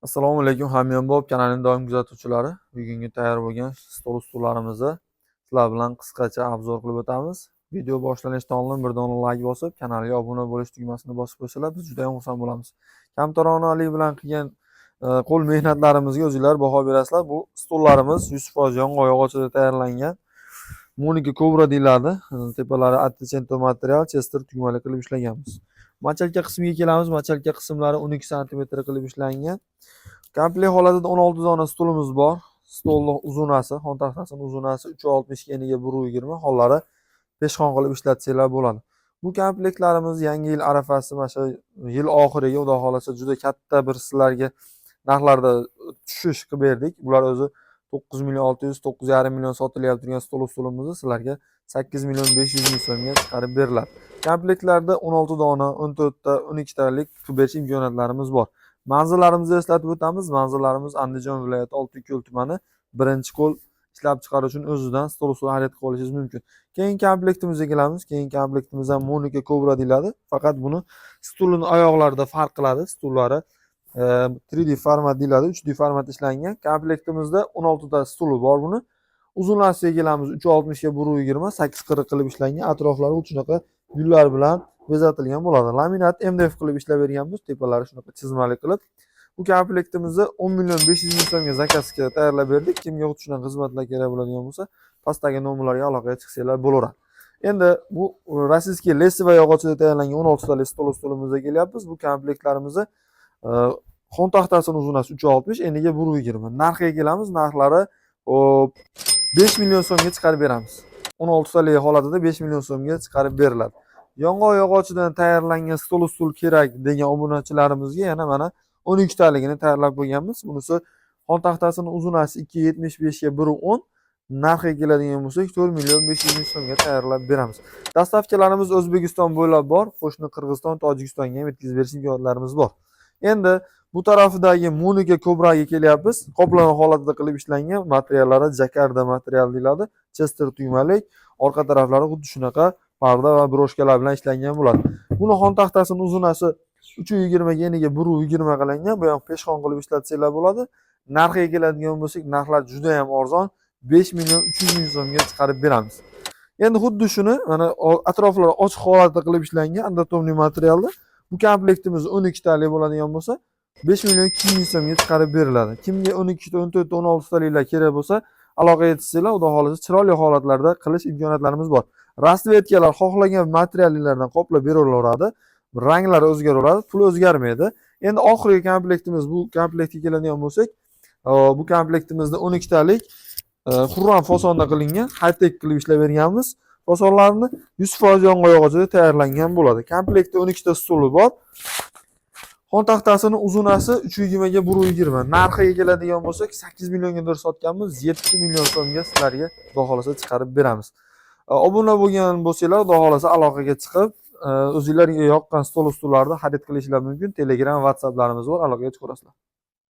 Assalomu alaykum hamyonbop kanalining doim kuzatuvchilari. Bugungi tayyor bo'lgan stol ustullarimizni sizlar bilan qisqacha obzor qilib o'tamiz. Video boshlanishidan oldin bir dona like bosib, kanalga obuna bo'lish tugmasini bosib qo'ysalar biz juda ham xursand bo'lamiz. Kamtaronalik bilan qilgan qo'l mehnatlarimizga o'zingizlar baho berasizlar. Bu stollarimiz 100% yong'oq yog'ochida tayyorlangan. Monika Cobra deyiladi. Tepalari attachento material, chester tugmali qilib ishlaganmiz. Machalka qismiga kelamiz. Machalka qismlari 12 sm qilib ishlangan. Komplekt holatida 16 dona stolimiz bor. Stolning uzunasi, xon taxtasining uzunasi 3.60 eniga 1.20, hollari peshxon qilib ishlatsanglar bo'ladi. Bu komplektlarimiz yangi yil arafasi, mana shu yil oxiriga xudo xolasa juda katta bir sizlarga narxlarda tushish qilib berdik. Bular o'zi 9 million 600, 9,5 million sotilyapti turgan stol ustulimizni sizlarga 8 million 500 ming so'mga chiqarib beriladi. Komplektlarda 16 dona, 14 ta, 12 talik qilib berish imkoniyatlarimiz bor. Manzillarimizni eslatib o'tamiz. Manzillarimiz Andijon viloyati Oltiko'l tumani birinchi-qo'l ishlab chiqaruvchi o'zidan stol usul xarid qilib olishingiz mumkin. Keyingi komplektimizga kelamiz. Keyingi komplektimiz ham Monika Cobra deyiladi. Faqat buni stulning oyoqlarida farq qiladi. Stullari 3D format deyiladi. 3D format ishlangan. Komplektimizda 16 ta stuli bor buni. Uzunlashga kelamiz 3.60 ga 1.20, 8.40 qilib ishlangan. Atroflari shunaqa gullar bilan bezatilgan bo'ladi. Laminat MDF qilib ishlab berganmiz. Tepalari shunaqa chizmali qilib. Bu komplektimizni 10 million 500 ming so'mga zakazga tayyorlab berdik. Kimga shunaqa xizmatlar kerak bo'ladigan bo'lsa, pastdagi nomerlarga aloqaga chiqsanglar bo'laveradi. Endi bu rossiyskiy lesivay yog'ochida tayyorlangan 16 talik stol ustulimizga kelyapmiz. Bu komplektlarimizni xon taxtasining uzunasi 3.60, eniga 1.20. Narxiga kelamiz. Narxlari 5 million so'mga chiqarib beramiz. 16 talik holatida 5 million so'mga chiqarib beriladi. Yong'oq yog'ochidan tayyorlangan stol ustul kerak degan obunachilarimizga yana mana 12 taligini tayyorlab qo'yganmiz. Bunisi xon taxtasining uzunasi 2.75 ga 1.10, narxiga keladigan bo'lsak 4 million 500 ming so'mga tayyorlab beramiz. Dastavkalarimiz O'zbekiston bo'ylab bor, qo'shni Qirg'iziston, Tojikistonga ham yetkazib berish imkoniyatlarimiz bor. Endi bu tarafidagi Monika Cobra'ga kelyapmiz. Qoplama holatida qilib ishlangan, materiallari jakarda material deyiladi. Chester tugmalik, orqa taraflari xuddi shunaqa parda va broshkalar bilan ishlangan bo'ladi. Buni xon taxtasining uzunasi 3.20 ga eniga 1.20 qilingan. Bu ham peshxon qilib ishlatsanglar bo'ladi. Narxiga keladigan bo'lsak, narxlar juda ham arzon, 5 million 300 ming so'mga chiqarib beramiz. Endi xuddi shuni mana atroflari ochiq holatda qilib ishlangan andatomli materialda bu komplektimiz 12 talik bo'ladigan bo'lsa 5 million 200 ming so'mga chiqarib beriladi. Kimga 12 ta, 14 ta, 16 taliklar kerak bo'lsa, aloqaga chiqsanglar, xudo xolasa chiroyli holatlarda qilish imkoniyatlarimiz bor. Rasvetkalar xohlagan materiallardan qoplab berilaveradi. Ranglari o'zgaraveradi, pul o'zgarmaydi. Endi oxirgi komplektimiz, bu komplektga keladigan bo'lsak, bu komplektimizda 12 talik xurram fasonda qilingan, high-tech qilib ishlab berganmiz. Fasonlarni 100% yong'oq yog'ochida tayyorlangan bo'ladi. Komplektda 12 ta stuli bor. Xon taxtasining uzunasi 3.20 ga 1.20. Narxiga keladigan bo'lsak, 8 millionga sotganmiz, 7 million so'mga sizlarga xudo xolasa chiqarib beramiz. Obuna bo'lgan bo'lsanglar, xudo xolasa aloqaga chiqib, o'zingizlarga yoqqan stol ustullarni xarid qilishingiz mumkin. Telegram, WhatsApplarimiz bor, aloqaga chiqasizlar.